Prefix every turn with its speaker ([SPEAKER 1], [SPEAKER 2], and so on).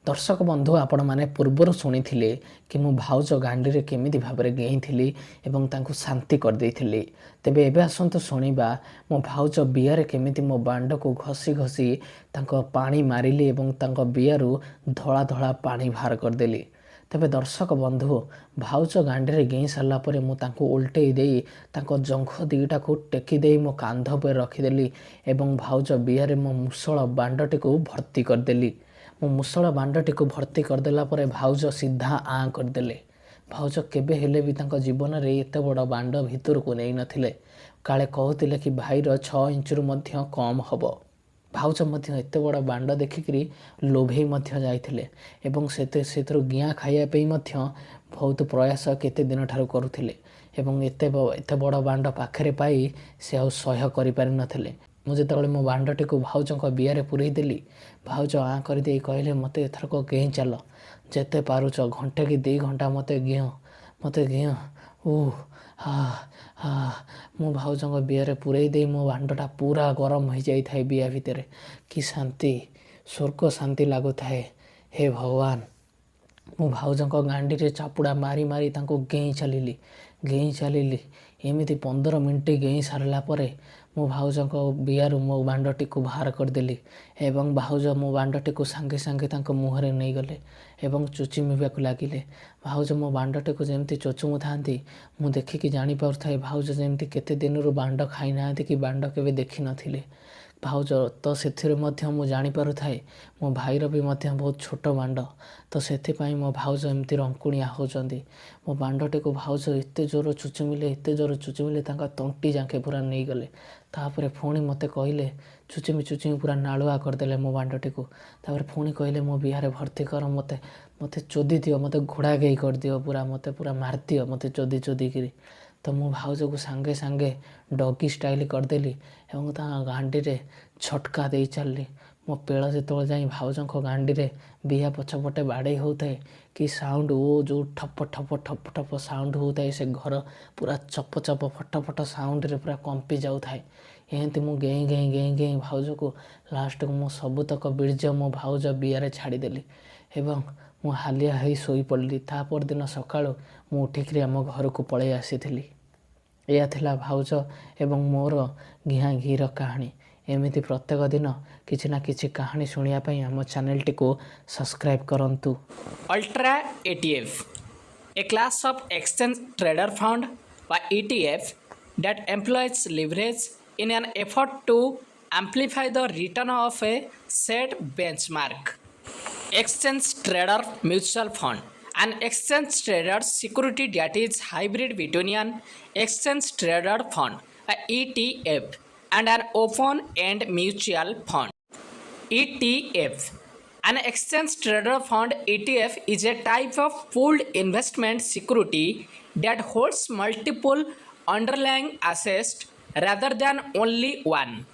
[SPEAKER 1] दर्शक बंधु आपण मैंने पूर्वर शुणी कि मो भाउज गांडी केमी भाव में गेईली और तांको शांति करदे तेबे एबे आसतु शुणा मो भाउज बियारे केमी मो बांड को घसी घसी पानी मारिली और बियारू धला धला पानी बाहर करदेली। तेबे दर्शक बंधु भाउज गांडी गेई सारापर मुझे उल्टे दे जंघ दीटा को टेकी मो कांध पर रखीदेली और भाउज बियारे मो मुसल बांडटी को भर्ती करदेली। मो मुसल बांडटी को भर्ती करदेला परे भाउज सीधा आँ करदेले। भाउज केबे हेले भी तांको जीवन रे एते बड़ बांड भितर को नहीं नथिले। काले कहतिले कि भाईर 6 इंच रु मध्य कम हबो। भाउज मध्य एते बड़ बांड देखिकरी लोभेई मध्य जाइथिले एवं सेथरु गिया खाइया पे मध्य बहुत प्रयास केते दिन ठारू करुथिले एवं एते बड़ बांड पाखरे पाई से आ सह्य करि पारि नथिले। मुझे जो मो बांडटी को भाउज बियारे पुरई देली भाउज आँ करदे कहले मत एथरक गेई चल जेते पारुच घंटे कि 2 घंटा मत गिह ओह हा हा मो भाउज बियारे पुरई दे मो बांडटा पूरा गरम हो जाई थाए बिया भितर कि शांति स्वर्ग शांति लगु थाए। हे भगवान मो भाउज गांडी रे चापुड़ा मारी मारी तांको गेई चलिली एमती 15 मिनट गेई सारला परे मो भाउज बियारू मो बांडटी को बाहर करदेली एवं भाउज मो बांडटी को सांगे सांगे तांको मुहरे नहीं गले एवं चुचिमिबा को लागिले। भाउज मो बांडटी को जमती चोचुमु थांती मु देखिकी जानी पारुथाए भाउज जमती केते दिनरु बांड खाई नांती कि बांड केबे देखि नथिले। भाउज तो से मु जानी पारुथाए मो भाईर भी मध्य बहुत छोट बांड तो से मो भाउज एमती रंकुणिया होचंदी। मो बांडटी को भाउज एते जोर चुचिमिले तंटी जाके पूरा नहीं गले। तापर पुणी मते कहले चुचिमी पूरा नालुआ करदेले मो बांडटी को। तापर पुणी कहले मो बिहारे भर्ती कर मते चोदी दियो मते घोड़ा गई कर दियो पूरा मते पूरा मार दियो मते चोदी किरी। तो मो भाउज को सांगे सांगे डॉगी स्टाइल करदेली और गांडी रे झटका दे चलली। मो पेड़ जो जाई भाउज गांडी रे बिहा पछपटे बाड़े होता कि साउंड वो जो ठप ठप ठप ठप साउंड होता है से घर पूरा चप चप फट फट साउंड रे पूरा कंपी जाऊ थाए। एमती मु गेई भाउज को लास्ट को मो सबुतक बीर्ज मो भाउज बियारे छाड़ीदेली एवं मु हालिया हो शोई पड़ली। ता पर दिन सकाळु मु उठिक आम घर को पलि आसी। या थिला भाउज एवं मोर घिया घीर कहानी। एमिति प्रत्येक दिन किछि ना किछि कहानी शुणिया पई आम चैनल टी को सब्सक्राइब करंतु।
[SPEAKER 2] Ultra ETF, a class of exchange trader fund by ETF that employs leverage in an effort to amplify the return of a set benchmark. Exchange trader mutual fund, an exchange trader security that is hybrid between an exchange trader fund, a ETF, and an open-end mutual fund. ETF. An exchange trader fund ETF is a type of pooled investment security that holds multiple underlying assets rather than only one.